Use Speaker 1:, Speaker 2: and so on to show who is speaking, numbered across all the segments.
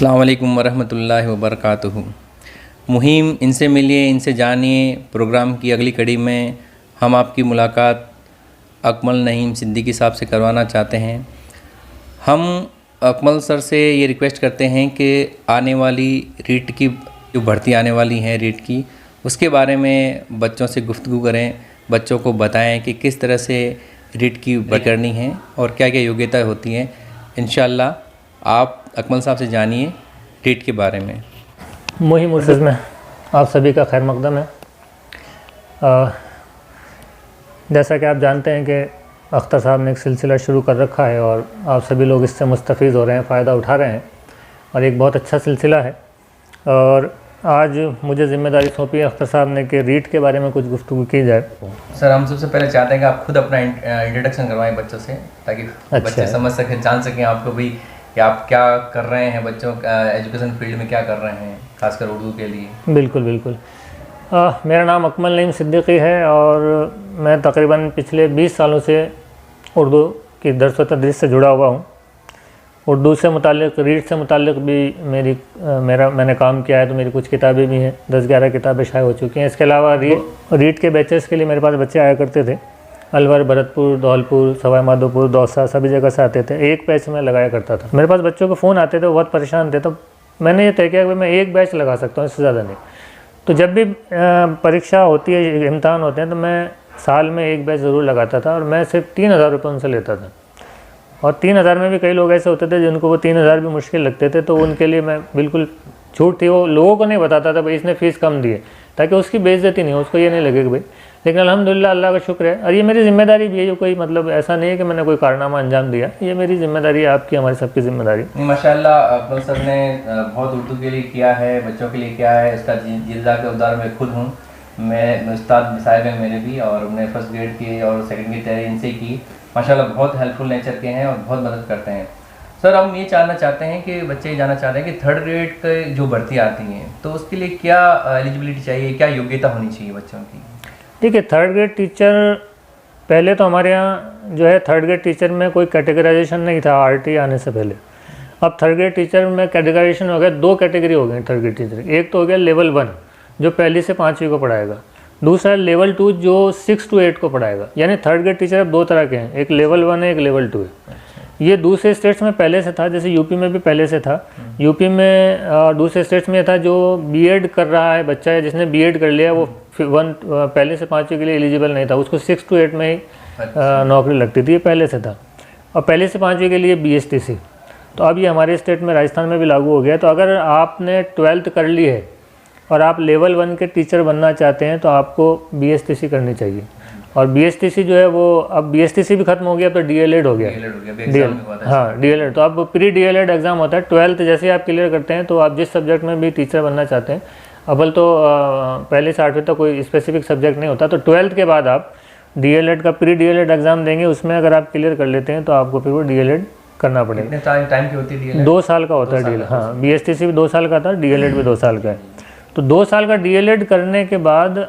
Speaker 1: अस्सलाम वालेकुम वरहमतुल्लाहि वबरकातुहू। मुहिम इनसे मिलिए इनसे जानिए प्रोग्राम की अगली कड़ी में हम आपकी मुलाकात अकमल नईम सिद्दीकी साहब से करवाना चाहते हैं। हम अकमल सर से ये रिक्वेस्ट करते हैं कि आने वाली रीट की जो भर्ती आने वाली है रीट की, उसके बारे में बच्चों से गुफ्तगू करें, बच्चों को बताएं कि किस तरह से रीट की भर्ती करनी है और क्या क्या योग्यता होती हैं। इंशाअल्लाह आप अकमल साहब से जानिए रीट के बारे में।
Speaker 2: मुहिम उर्स में आप सभी का खैर मकदम है। जैसा कि आप जानते हैं कि अख्तर साहब ने एक सिलसिला शुरू कर रखा है और आप सभी लोग इससे मुस्तफ़ीज़ हो रहे हैं, फ़ायदा उठा रहे हैं और एक बहुत अच्छा सिलसिला है। और आज मुझे ज़िम्मेदारी सौंपी है अख्तर साहब ने कि रीट के बारे में कुछ गुफ्तगू की जाए।
Speaker 1: सर, हम सबसे पहले चाहते हैं कि आप खुद अपना इंट्रोडक्शन करवाएं बच्चों से, ताकि बच्चे समझ सकें, जान सकें आपको भी कि आप क्या कर रहे हैं, बच्चों का एजुकेशन फील्ड में क्या कर रहे हैं, खासकर उर्दू के लिए।
Speaker 2: बिल्कुल बिल्कुल। मेरा नाम अकमल नईम सिद्दीकी है और मैं तकरीबन पिछले 20 सालों से उर्दू की दर्स व तदरीस से जुड़ा हुआ हूँ। उर्दू से मुताल्लिक़, रीट से मुताल्लिक़ भी मैंने काम किया है, तो मेरी कुछ किताबें भी हैं, 10-11 किताबें शाये हो चुकी हैं। इसके अलावा रीट के बैचेस के लिए मेरे पास बच्चे आया करते थे। अलवर, भरतपुर, धौलपुर, सवाई माधोपुर, दौसा, सभी जगह से आते थे। एक बैच में लगाया करता था। मेरे पास बच्चों के फ़ोन आते थे, वो बहुत परेशान थे, तो मैंने ये तय किया कि मैं एक बैच लगा सकता हूँ, इससे ज़्यादा नहीं। तो जब भी परीक्षा होती है, इम्तहान होते हैं, तो मैं साल में एक बैच ज़रूर लगाता था और मैं सिर्फ 3,000 रुपये उनसे लेता था। और 3,000 में भी कई लोग ऐसे होते थे जिनको वो 3,000 भी मुश्किल लगते थे, तो उनके लिए मैं बिल्कुल छूट थी। वो लोगों को नहीं बताता था भाई इसने फ़ीस कम दी है, ताकि उसकी बेइज्जती नहीं हो, उसको ये नहीं लगे कि भाई। लेकिन अल्हम्दुलिल्लाह अल्लाह का शुक्र है, और ये मेरी ज़िम्मेदारी भी है। जो कोई मतलब ऐसा नहीं है कि मैंने कोई कारनामा अंजाम दिया, ये मेरी ज़िम्मेदारी है, आपकी हमारी सबकी ज़िम्मेदारी।
Speaker 1: माशाअल्लाह अकमल सर ने बहुत उर्दू के लिए किया है, बच्चों के लिए किया है, इसका जिल्दा के उदार मैं खुद हूँ। मैं उस्ताद साहिब हैं मेरे भी, और मैंने फर्स्ट ग्रेड की और सेकंड की तैयारी इनसे की। माशाल्लाह बहुत हेल्पफुल नेचर के हैं और बहुत मदद करते हैं। सर, हम ये जानना चाहते हैं कि बच्चे ये जानना चाहते हैं कि थर्ड ग्रेड के जो भर्ती आती हैं, तो उसके लिए क्या एलिजिबिलिटी चाहिए, क्या योग्यता होनी चाहिए बच्चों की।
Speaker 2: ठीक है, थर्ड ग्रेड टीचर पहले तो हमारे यहाँ जो है थर्ड ग्रेड टीचर में कोई कैटेगराइजेशन नहीं था आरटी आने से पहले। अब थर्ड ग्रेड टीचर में कैटेगराइजेशन हो गया, 2 कैटेगरी हो गई थर्ड ग्रेड टीचर। एक तो हो गया लेवल 1 जो पहली से 5वीं को पढ़ाएगा, दूसरा लेवल 2 जो 6 to 8 को पढ़ाएगा। यानी थर्ड ग्रेड टीचर अब 2 तरह के हैं, एक लेवल 1 है, एक लेवल 2 है। ये दूसरे स्टेट्स में पहले से था, जैसे यूपी में भी पहले से था। यूपी में दूसरे स्टेट्स में था जो बीएड कर रहा है बच्चा है, जिसने बीएड कर लिया वो पहले से 5वीं के लिए एलिजिबल नहीं था, उसको 6 to 8 में ही नौकरी लगती थी, ये पहले से था। और पहले से 5वीं के लिए BSTC। तो अब ये हमारे स्टेट में, राजस्थान में भी लागू हो गया। तो अगर आपने 12th कर ली है और आप लेवल 1 के टीचर बनना चाहते हैं तो आपको BSTC करनी चाहिए। और BSTC जो है वो, अब BSTC भी खत्म हो गया, तो DLED हो गया। हाँ, DLED। तो अब प्री DLED एग्ज़ाम होता है। 12th जैसे आप क्लियर करते हैं तो आप जिस सब्जेक्ट में भी टीचर बनना चाहते हैं, अव्वल तो पहले से 8वीं तक कोई स्पेसिफिक सब्जेक्ट नहीं होता, तो 12th के बाद आप DLED का प्री DLED एग्ज़ाम देंगे। उसमें अगर आप क्लियर कर लेते हैं तो आपको फिर वो DLED करना पड़ेगा।
Speaker 1: टाइम की होती है DLED?
Speaker 2: 2 साल का होता है DLED। हाँ, BSTC भी 2 साल का था, DLED भी 2 साल का है। तो 2 साल का DLED करने के बाद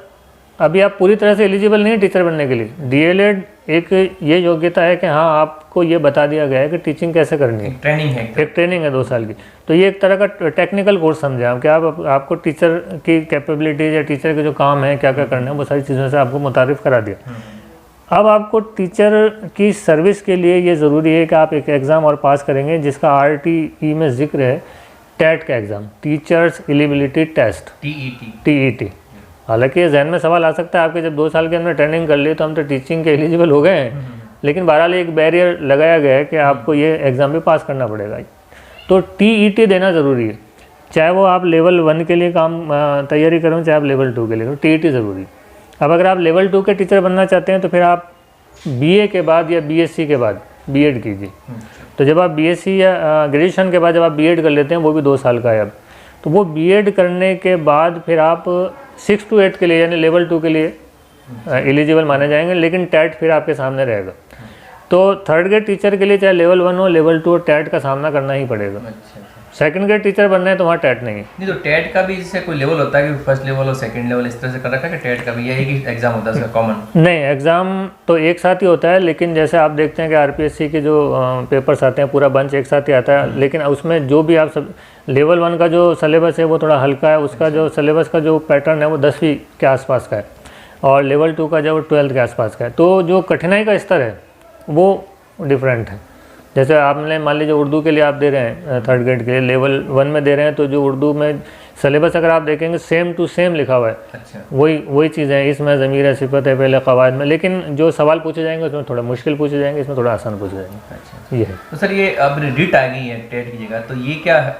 Speaker 2: अभी आप पूरी तरह से एलिजिबल नहीं है टीचर बनने के लिए। DLED एक ये योग्यता है कि हाँ, आपको ये बता दिया गया है कि टीचिंग कैसे करनी है। एक ट्रेनिंग है 2 साल की। तो ये एक तरह का टेक्निकल कोर्स समझे आप, कि आपको टीचर की कैपेबिलिटीज या टीचर के जो काम है, क्या क्या करना है, वो सारी चीज़ों से आपको मुतारिफ करा दिया। अब आपको टीचर की सर्विस के लिए ये ज़रूरी है कि आप एक एग्ज़ाम और पास करेंगे, जिसका RTE में जिक्र है, टेट का exam, teachers eligibility test, TET। हालांकि ये जहन में सवाल आ सकता है आपके, जब 2 साल के अंदर ट्रेनिंग कर ली तो हम तो टीचिंग के एलिजिबल हो गए हैं, लेकिन बहरहाल एक बैरियर लगाया गया है कि आपको ये एग्ज़ाम भी पास करना पड़ेगा। तो TET देना ज़रूरी है, चाहे वो आप लेवल 1 के लिए काम तैयारी करें, चाहे आप लेवल 2 के लिए करें, TET ज़रूरी है। अब अगर आप लेवल 2 के टीचर बनना चाहते हैं तो फिर आप BA के बाद या BSc के बाद BEd कीजिए। तो जब आप BSc या ग्रेजुएशन के बाद जब आप BEd कर लेते हैं, वो भी 2 साल का है अब, तो वो BEd करने के बाद फिर आप 6 to 8 के लिए यानी लेवल 2 के लिए एलिजिबल माने जाएंगे, लेकिन टेट फिर आपके सामने रहेगा। तो थर्ड ग्रेड टीचर के लिए चाहे लेवल 1 हो, लेवल 2 हो, टेट का सामना करना ही पड़ेगा। सेकंड ग्रेड टीचर बनना है तो वहाँ टेट नहीं है।
Speaker 1: नहीं, तो टेट का भी जैसे कोई लेवल होता है कि फर्स्ट लेवल और सेकंड लेवल इस तरह से कर रखा है कि टेट का भी यही कि एग्जाम होता है इसका कॉमन?
Speaker 2: नहीं, एग्ज़ाम तो एक साथ ही होता है, लेकिन जैसे आप देखते हैं कि आरपीएससी के जो पेपर्स आते हैं पूरा बंच एक साथ ही आता है, लेकिन उसमें जो भी आप सब लेवल 1 का जो सिलेबस है वो थोड़ा हल्का है, उसका जो सिलेबस का जो पैटर्न है वो 10वीं के आसपास का है, और लेवल 2 का जो 12th के आसपास का है। तो जो कठिनाई का स्तर है वो डिफरेंट है। जैसे आपने मान लीजिए उर्दू के लिए आप दे रहे हैं 3rd ग्रेड के लिए लेवल 1 में दे रहे हैं, तो जो उर्दू में सिलेबस अगर आप देखेंगे सेम टू सेम लिखा हुआ है।
Speaker 1: अच्छा।
Speaker 2: वही चीज़ें हैं, इसमें ज़मीर है, सिफत है पहले कवायद में, लेकिन जो सवाल पूछे जाएंगे उसमें थोड़ा मुश्किल पूछे जाएंगे, इसमें थोड़ा आसान पूछे जाएंगे।
Speaker 1: अच्छा,
Speaker 2: ये है।
Speaker 1: तो सर ये अब रीट आ गई है टेट की जगह, तो ये क्या है?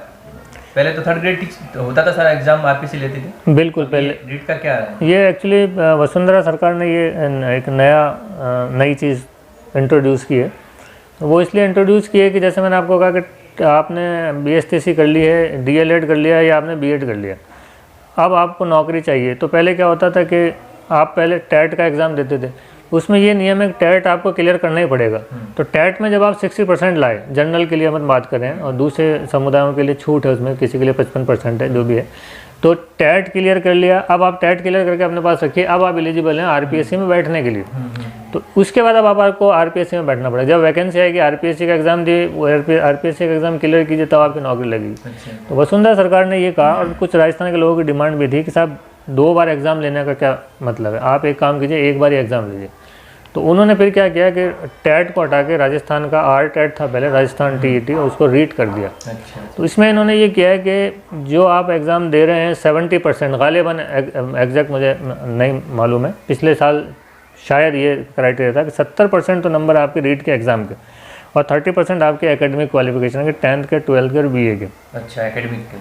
Speaker 1: पहले तो 3rd ग्रेड होता था सारा एग्जाम आरपीएससी लेती थी?
Speaker 2: बिल्कुल, पहले
Speaker 1: रीट का क्या है?
Speaker 2: ये एक्चुअली वसुंधरा सरकार ने ये एक नई चीज़ इंट्रोड्यूस की है। वो इसलिए इंट्रोड्यूस की है कि जैसे मैंने आपको कहा कि आपने बीएसटीसी कर ली है, डीएलएड कर लिया या आपने बीएड कर लिया, अब आपको नौकरी चाहिए। तो पहले क्या होता था कि आप पहले टेट का एग्ज़ाम देते थे, उसमें ये नियम है कि टेट आपको क्लियर करना ही पड़ेगा। तो टेट में जब आप 60% लाए, जनरल के लिए हम बात करें और दूसरे समुदायों के लिए छूट है उसमें, किसी के लिए 55% है, जो भी है, तो टेट क्लियर कर लिया। अब आप टेट क्लियर करके अपने पास रखिए, अब आप एलिजिबल हैं आरपीएससी में बैठने के लिए। तो उसके बाद अब आपको आरपीएससी में बैठना पड़ेगा। जब वैकेंसी आएगी, आरपीएससी का एग्ज़ाम दिए, वो आरपीएससी का एग्ज़ाम क्लियर कीजिए, तब आपकी नौकरी लगेगी। तो वसुंधरा सरकार ने ये कहा, और कुछ राजस्थान के लोगों की डिमांड भी थी कि साहब 2 बार एग्ज़ाम लेने का क्या मतलब है, आप एक काम कीजिए, एक बार ही एग्ज़ाम लीजिए। तो उन्होंने फिर क्या किया कि टेट को हटा के राजस्थान का आर टेट था पहले, राजस्थान टीईटी, उसको रीट कर दिया।
Speaker 1: अच्छा।
Speaker 2: तो इसमें इन्होंने ये किया है कि जो आप एग्ज़ाम दे रहे हैं 70% गालिबन, एग्जैक्ट मुझे नहीं मालूम है, पिछले साल शायद ये क्राइटेरिया था कि 70% तो नंबर आपके रीट के एग्ज़ाम के, और 30% आपके एकेडमिक क्वालिफिकेशन के, 10th के, 12th के और बीए के।
Speaker 1: अच्छा,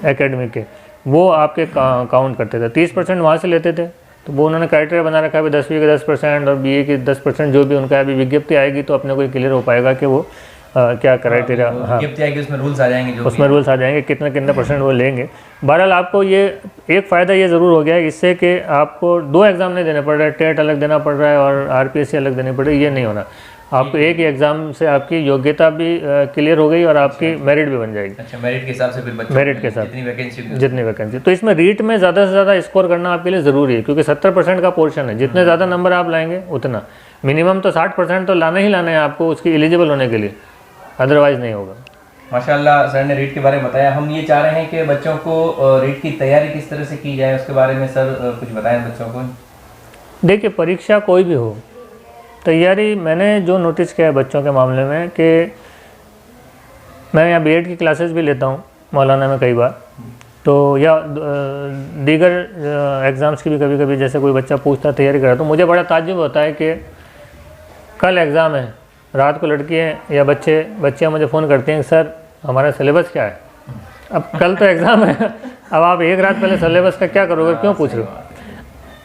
Speaker 1: एकेडमिक के
Speaker 2: वो आपके काउंट करते थे। 30% वहाँ से लेते थे। तो वो उन्होंने क्राइटेरिया बना रखा है 10वीं के 10% और बीए की 10%, जो भी उनका अभी विज्ञप्ति आएगी तो अपने को क्लियर हो पाएगा कि वो क्या क्राइटेरिया, हाँ
Speaker 1: विज्ञप्ति आएगी उसमें रूल्स आ जाएंगे, जो
Speaker 2: उसमें रूल्स आ जाएंगे कितने % वो लेंगे। बहरहाल आपको ये एक फ़ायदा ये ज़रूर हो गया है इससे कि आपको 2 एग्ज़ाम नहीं देने पड़ रहे, टेट अलग देना पड़ रहा है और आरपीएससी अलग देनी पड़ रही है, ये नहीं होना। आपको एक ही एग्ज़ाम से आपकी योग्यता भी क्लियर हो गई और आपकी मेरिट भी बन जाएगी।
Speaker 1: अच्छा, मेरिट के हिसाब से फिर बच्चों
Speaker 2: मेरिट के साथ
Speaker 1: जितनी
Speaker 2: वैकेंसी। तो इसमें रीट में ज़्यादा से ज़्यादा स्कोर करना आपके लिए ज़रूरी है, क्योंकि 70% का पोर्शन है। जितने ज़्यादा नंबर आप लाएंगे उतना, मिनिमम तो 60% तो लाना ही लाना है आपको उसकी एलिजिबल होने के लिए, अदरवाइज़ नहीं होगा।
Speaker 1: माशाल्लाह सर ने रीट के बारे में बताया। हम ये चाह रहे हैं कि बच्चों को रीट की तैयारी किस तरह से की जाए, उसके बारे में सर कुछ बताएं बच्चों को।
Speaker 2: देखिए, परीक्षा कोई भी हो, तैयारी मैंने जो नोटिस किया है बच्चों के मामले में कि मैं यहाँ बीएड की क्लासेस भी लेता हूँ मौलाना में कई बार, तो या दीगर एग्ज़ाम्स की भी कभी कभी जैसे कोई बच्चा पूछता तैयारी कर रहा, तो मुझे बड़ा ताज्जुब होता है कि कल एग्ज़ाम है, रात को लड़की हैं या बच्चियाँ मुझे फ़ोन करती हैं सर हमारा सिलेबस क्या है। अब कल तो एग्ज़ाम है, अब आप एक रात पहले सिलेबस का क्या करोगे, क्यों पूछ रहे हो।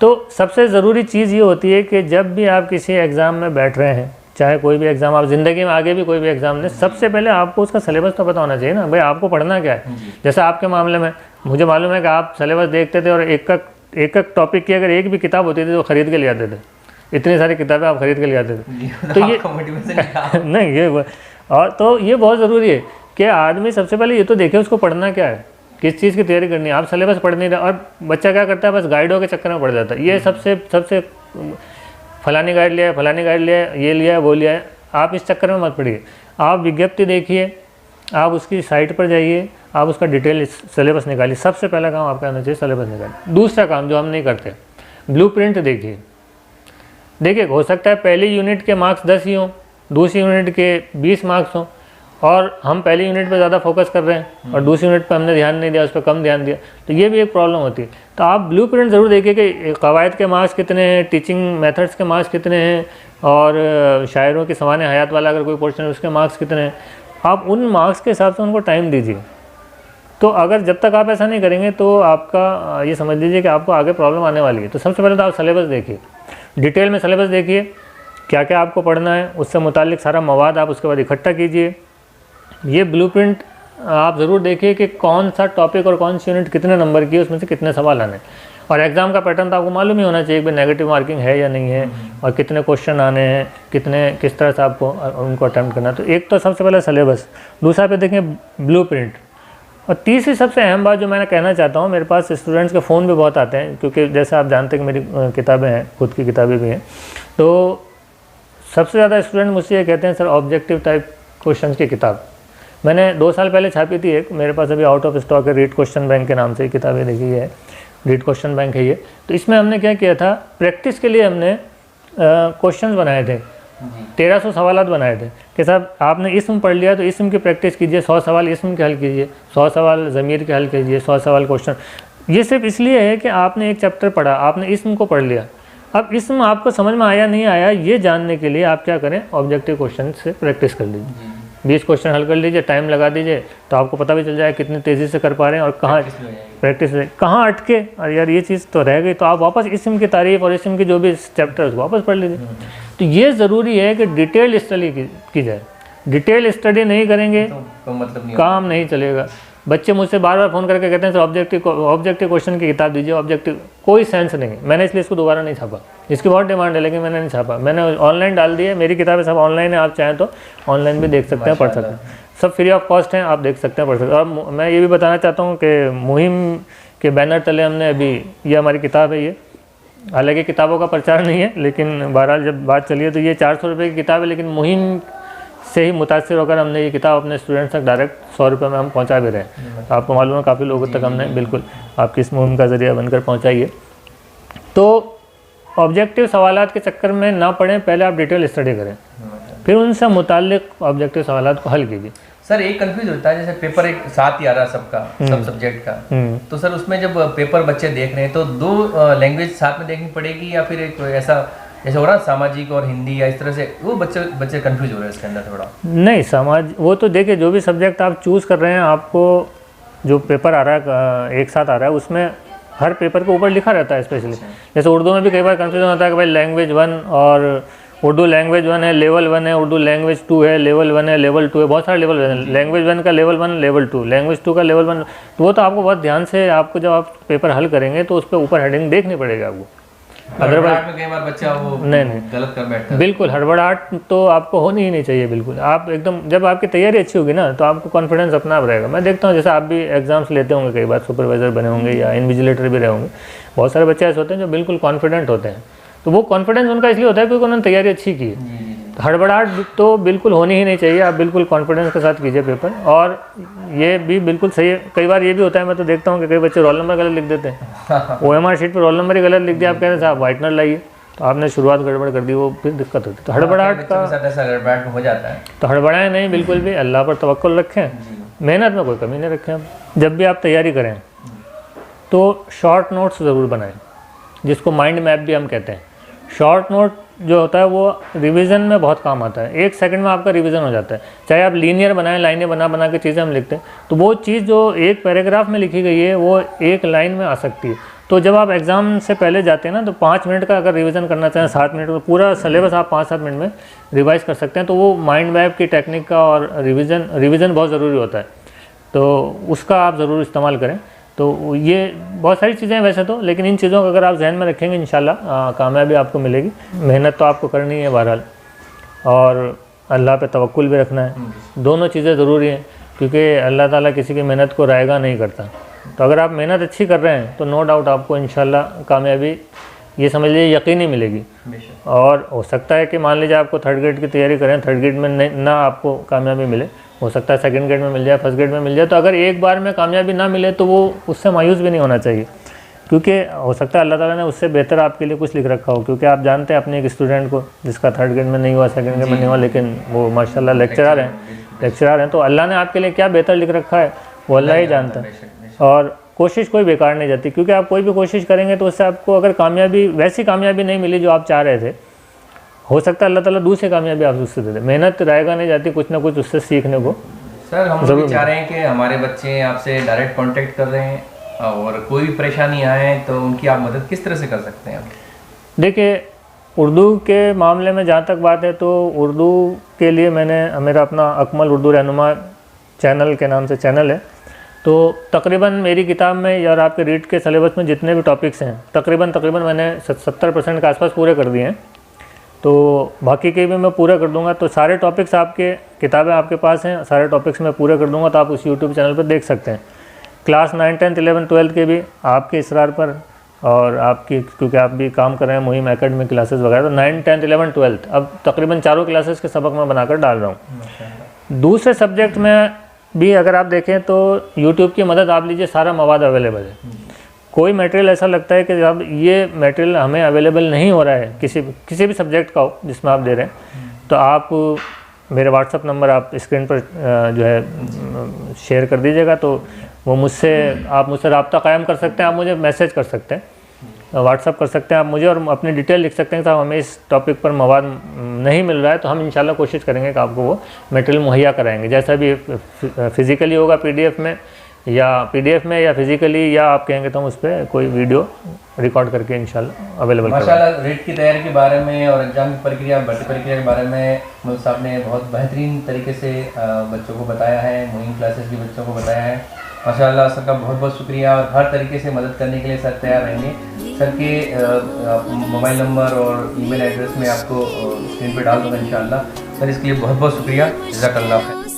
Speaker 2: तो सबसे ज़रूरी चीज़ ये होती है कि जब भी आप किसी एग्ज़ाम में बैठ रहे हैं, चाहे कोई भी एग्ज़ाम, आप ज़िंदगी में आगे भी कोई भी एग्ज़ाम दें, सबसे पहले आपको उसका सिलेबस तो पता होना चाहिए ना, भाई आपको पढ़ना क्या है। जैसे आपके मामले में मुझे मालूम है कि आप सिलेबस देखते थे और एक टॉपिक की अगर एक भी किताब होती थी तो ख़रीद के ले आते थे, इतनी सारी किताबें आप खरीद के ले आते थे। तो ये नहीं, ये और तो ये बहुत ज़रूरी है कि आदमी सबसे पहले ये तो देखे उसको पढ़ना क्या है, किस चीज़ की तैयारी करनी है। आप सिलेबस पढ़ नहीं रहे और बच्चा क्या करता है, बस गाइडों के चक्कर में पड़ जाता है। ये सबसे फलानी गाइड लिया है, फलानी गाइड लिया है, ये लिया है, वो लिया है, आप इस चक्कर में मत पड़िए। आप विज्ञप्ति देखिए, आप उसकी साइट पर जाइए, आप उसका डिटेल सिलेबस निकालिए। सबसे पहला काम आपका आना चाहिए सिलेबस निकालिए। दूसरा काम जो हम नहीं करते, ब्लूप्रिंट देखिए। हो सकता है पहली यूनिट के मार्क्स 10 ही हों, दूसरी यूनिट के 20 मार्क्स हों, और हम पहली यूनिट पे ज़्यादा फोकस कर रहे हैं और दूसरी यूनिट पे हमने ध्यान नहीं दिया, उस पर कम ध्यान दिया, तो ये भी एक प्रॉब्लम होती है। तो आप ब्लूप्रिंट ज़रूर देखिए कि कवायद के मार्क्स कितने हैं, टीचिंग मेथड्स के मार्क्स कितने हैं, और शायरों की सवाने हयात वाला अगर कोई पोर्शन है उसके मार्क्स कितने हैं। आप उन मार्क्स के हिसाब से उनको टाइम दीजिए। तो अगर जब तक आप ऐसा नहीं करेंगे तो आपका ये समझ लीजिए कि आपको आगे प्रॉब्लम आने वाली है। तो सबसे पहले तो आप सिलेबस देखिए, डिटेल में सिलेबस देखिए, क्या क्या आपको पढ़ना है, उससे मुतालिक सारा मवाद आप उसके बाद इकट्ठा कीजिए। ये ब्लूप्रिंट आप ज़रूर देखिए कि कौन सा टॉपिक और कौन सी यूनिट कितने नंबर की है, उसमें से कितने सवाल आने, और एग्ज़ाम का पैटर्न तो आपको मालूम ही होना चाहिए कि नेगेटिव मार्किंग है या नहीं है, और कितने क्वेश्चन आने हैं, किस तरह से आपको उनको अटैम्प्ट करना है। तो एक तो सबसे पहले सिलेबस, दूसरा पे देखें ब्लूप्रिंट, और तीसरी सबसे अहम बात जो मैंने कहना चाहता हूँ, मेरे पास स्टूडेंट्स के फ़ोन भी बहुत आते हैं, क्योंकि जैसे आप जानते हैं कि मेरी किताबें हैं, खुद की किताबें भी हैं। तो सबसे ज़्यादा स्टूडेंट मुझसे ये कहते हैं सर ऑब्जेक्टिव टाइप क्वेश्चंस की किताब। मैंने 2 साल पहले छापी थी एक, मेरे पास अभी आउट ऑफ स्टॉक है, रीड क्वेश्चन बैंक के नाम से ये किताबें लिखी है, रीड क्वेश्चन बैंक है ये। तो इसमें हमने क्या किया था, प्रैक्टिस के लिए हमने क्वेश्चंस बनाए थे, 1300 सवालात बनाए थे कि साहब आपने इसम पढ़ लिया तो इसम की प्रैक्टिस कीजिए, 100 सवाल इसम के हल कीजिए, 100 सवाल ज़मीर के हल कीजिए, 100 सवाल क्वेश्चन। ये सिर्फ इसलिए है कि आपने एक चैप्टर पढ़ा, आपने इसम को पढ़ लिया, अब इसम आपको समझ में आया नहीं आया ये जानने के लिए आप क्या करें, ऑब्जेक्टिव क्वेश्चन से प्रैक्टिस कर लीजिए, 20 क्वेश्चन हल कर लीजिए, टाइम लगा दीजिए, तो आपको पता भी चल जाए कितनी तेज़ी से कर पा रहे हैं और कहाँ प्रैक्टिस कहाँ अटके, और यार ये चीज़ तो रह गई, तो आप वापस इसम की तारीफ और इसम की जो भी चैप्टर वापस पढ़ लीजिए। तो ये ज़रूरी है कि डिटेल स्टडी की जाए। डिटेल स्टडी नहीं करेंगे
Speaker 1: तो मतलब नहीं
Speaker 2: काम नहीं चलेगा। बच्चे मुझसे बार बार फ़ोन करके कहते हैं सर ऑब्जेक्टिव क्वेश्चन की किताब दीजिए, ऑब्जेक्टिव, कोई सेंस नहीं है। मैंने इसलिए इसको दोबारा नहीं छापा, इसकी बहुत डिमांड है लेकिन मैंने नहीं छापा, मैंने ऑनलाइन डाल दी है। मेरी किताबें सब ऑनलाइन है, आप चाहें तो ऑनलाइन भी देख सकते हैं, पढ़ सकते हैं, सब फ्री ऑफ कॉस्ट हैं, आप देख सकते हैं, पढ़ सकते हैं। और मैं ये भी बताना चाहता हूँ कि मुहिम के बैनर तले हमने अभी, ये हमारी किताब है, ये हालांकि किताबों का प्रचार नहीं है, लेकिन बहरहाल जब बात चली है तो ये 400 रुपये की किताब है, लेकिन मुहिम से ही मुतासिर होकर हमने ये किताब अपने स्टूडेंट्स तक डायरेक्ट 100 रुपये में हम पहुंचा भी रहे हैं। आपको मालूम है काफ़ी लोगों तक हमने बिल्कुल आपकी इस मुहिम का ज़रिया बनकर पहुंचाई है। तो ऑब्जेक्टिव सवालात के चक्कर में ना पढ़ें, पहले आप डिटेल स्टडी करें, फिर उनसे मुताल्लिक ऑब्जेक्टिव सवालात को हल कीजिए।
Speaker 1: सर एक कंफ्यूज होता है, जैसे पेपर एक साथ ही आ रहा है सबका, सब सब्जेक्ट का, तो सर उसमें जब पेपर बच्चे देख रहे हैं तो 2 लैंग्वेज साथ में देखनी पड़ेगी, या फिर एक ऐसा जैसे हो रहा है सामाजिक और हिंदी, या इस तरह से, वो बच्चे कंफ्यूज हो रहे हैं इसके अंदर थोड़ा।
Speaker 2: नहीं, वो तो देखिए जो भी सब्जेक्ट आप चूज़ कर रहे हैं, आपको जो पेपर आ रहा है एक साथ आ रहा है, उसमें हर पेपर के ऊपर लिखा रहता है स्पेशली। जैसे उर्दू में भी कई बार कंफ्यूजन होता है कि भाई लैंग्वेज 1 और उर्दू लैंग्वेज 1 है, लेवल 1 है, उर्दू लैंग्वेज 2 है, लेवल 1 है, लेवल 2 है, बहुत सारे लेवल है, लैंग्वेज 1 का लेवल 1, लेवल 2, लैंग्वेज 2 का लेवल 1। तो वो तो आपको बहुत ध्यान से, आपको जब आप पेपर हल करेंगे तो उस पर ऊपर हेडिंग देखनी पड़ेगी आपको,
Speaker 1: अदरवाइज में कई बार बच्चा वो
Speaker 2: नहीं
Speaker 1: गलत कर बैठता है।
Speaker 2: बिल्कुल हड़बड़ाहट तो आपको होनी ही नहीं चाहिए बिल्कुल। आप एकदम, जब आपकी तैयारी अच्छी होगी ना तो आपको कॉन्फिडेंस अपना आप रहेगा। मैं देखता हूँ जैसे आप भी एग्जाम्स लेते होंगे, कई बार सुपरवाइज़र बने होंगे या इन्विजिलेटर भी रहे होंगे, बहुत सारे बच्चे ऐसे होते हैं जो बिल्कुल कॉन्फिडेंट होते हैं। तो वो कॉन्फिडेंस उनका इसलिए होता है क्योंकि उन्होंने तैयारी अच्छी की है। हड़बड़ाहट तो बिल्कुल होनी ही नहीं चाहिए, आप बिल्कुल कॉन्फिडेंस के साथ कीजिए पेपर। और ये भी बिल्कुल सही है, कई बार ये भी होता है, मैं तो देखता हूँ कि कई बच्चे रोल नंबर गलत लिख देते हैं, OMR शीट पर रोल नंबर ही गलत लिख दिया, आप कह रहे हैं साहब वाइटनर लाइए, तो आपने शुरुआत गड़बड़ कर दी, वो फिर दिक्कत होती है। तो हड़बड़ाहट का
Speaker 1: गड़बड़ाहट हो जाता है,
Speaker 2: तो हड़बड़ाएं नहीं, बिल्कुल भी अल्लाह पर तवक्कुल रखें, मेहनत में कोई कमी नहीं रखें। आप जब भी आप तैयारी करें तो शॉर्ट नोट्स ज़रूर बनाएं, जिसको माइंड मैप भी हम कहते हैं। शॉर्ट नोट जो होता है वो रिवीजन में बहुत काम आता है, 1 सेकंड में आपका रिवीजन हो जाता है। चाहे आप लीनियर बनाएं, लाइनें बना के चीज़ें हम लिखते हैं, तो वो चीज़ जो एक पैराग्राफ में लिखी गई है वो एक लाइन में आ सकती है। तो जब आप एग्ज़ाम से पहले जाते हैं ना, तो 5 मिनट का अगर रिवीजन करना चाहें, 7 मिनट में पूरा सिलेबस आप 5-7 मिनट में रिवाइज कर सकते हैं। तो वो माइंड मैप की टेक्निक का और रिवीजन बहुत ज़रूरी होता है, तो उसका आप ज़रूर इस्तेमाल करें। तो ये बहुत सारी चीज़ें हैं वैसे तो, लेकिन इन चीज़ों को अगर आप जहन में रखेंगे इंशाल्लाह कामयाबी आपको मिलेगी। मेहनत तो आपको करनी है बहरहाल, और अल्लाह पे तवक्कुल भी रखना है, दोनों चीज़ें ज़रूरी हैं, क्योंकि अल्लाह ताला किसी की मेहनत को रायगा नहीं करता। तो अगर आप मेहनत अच्छी कर रहे हैं तो नो डाउट आपको इंशाल्लाह कामयाबी, ये समझ लीजिए यकीनी मिलेगी। और हो सकता है कि मान लीजिए आपको 3rd ग्रेड की तैयारी करें, 3rd ग्रेड में ना आपको कामयाबी मिले, हो सकता है 2nd ग्रेड में मिल जाए, 1st ग्रेड में मिल जाए। तो अगर एक बार में कामयाबी ना मिले तो वो उससे मायूस भी नहीं होना चाहिए, क्योंकि हो सकता है अल्लाह ताला ने उससे बेहतर आपके लिए कुछ लिख रखा हो। क्योंकि आप जानते हैं अपने एक स्टूडेंट को जिसका 3rd ग्रेड में नहीं हुआ, 2nd ग्रेड में नहीं हुआ, लेकिन वो माशाल्लाह लेक्चरर हैं, तो अल्लाह ने आपके लिए क्या बेहतर लिख रखा है वो अल्लाह ही जानता है। और कोशिश कोई बेकार नहीं जाती, क्योंकि आप कोई भी कोशिश करेंगे तो उससे आपको अगर कामयाबी, वैसी कामयाबी नहीं मिली जो आप चाह रहे थे, हो सकता है अल्लाह ताला दूसरी कामयाबी आप उससे दे दे। मेहनत रहेगा नहीं जाती, कुछ ना कुछ उससे सीखने को।
Speaker 1: सर हम लोग चाह रहे हैं कि हमारे बच्चे आपसे डायरेक्ट कांटेक्ट कर रहे हैं, और कोई भी परेशानी आए तो उनकी आप मदद किस तरह से कर सकते हैं? देखिए,
Speaker 2: उर्दू के मामले में जहाँ तक बात है तो उर्दू के लिए मेरा अपना अकमल उर्दू रहनुमा चैनल के नाम से चैनल है। तो तकरीबन मेरी किताब में और आपके रीड के सिलेबस में जितने भी टॉपिक्स हैं तकरीबन मैंने 70% के आसपास पूरे कर दिए हैं। तो बाकी के भी मैं पूरा कर दूंगा। तो सारे टॉपिक्स आपके किताबें आपके पास हैं, सारे टॉपिक्स मैं पूरे कर दूंगा, तो आप उस यूट्यूब चैनल पर देख सकते हैं। क्लास 9, 10, 11, 12 के भी आपके इसरार पर और आपकी, क्योंकि आप भी काम कर रहे हैं मुहिम एकेडमिक क्लासेस वगैरह, तो 9, 10, 11, 12 अब तकरीबन चारों क्लासेस के सबक मैं बनाकर डाल रहा हूँ। दूसरे सब्जेक्ट में भी अगर आप देखें तो यूट्यूब की मदद आप लीजिए, सारा मवाद अवेलेबल है। कोई मटेरियल ऐसा लगता है कि जब ये मटेरियल हमें अवेलेबल नहीं हो रहा है किसी भी सब्जेक्ट का हो जिसमें आप दे रहे हैं, तो आप मेरे व्हाट्सअप नंबर आप स्क्रीन पर जो है शेयर कर दीजिएगा, तो वो आप मुझसे रब्ता कायम कर सकते हैं, आप मुझे मैसेज कर सकते हैं, व्हाट्सअप कर सकते हैं आप मुझे, और अपनी डिटेल लिख सकते हैं कि साहब हमें इस टॉपिक पर मवाद नहीं मिल रहा है, तो हम इंशाल्लाह कोशिश करेंगे कि आपको वो मटेरियल मुहैया कराएंगे, जैसा भी फिज़िकली होगा पीडीएफ में या फिज़िकली, या आप कहेंगे तो हम उस पर कोई वीडियो रिकॉर्ड करके इंशाल्लाह अवेलेबल करेंगे।
Speaker 1: माशाल्लाह रेट की तैयारी के बारे में और एग्ज़ाम की प्रक्रिया, भर्ती प्रक्रिया के बारे में मुल्क साहब ने बहुत बेहतरीन तरीके से बच्चों को बताया है, मुहिम क्लासेस के बच्चों को बताया है। माशाल्लाह सर का बहुत बहुत शुक्रिया, और हर तरीके से मदद करने के लिए सर तैयार रहेंगे। सर के मोबाइल नंबर और ईमेल एड्रेस में आपको स्क्रीन पर डाल दूँगा इंशाल्लाह। सर इसके लिए बहुत बहुत शुक्रिया, जज़ाकल्लाह खैर।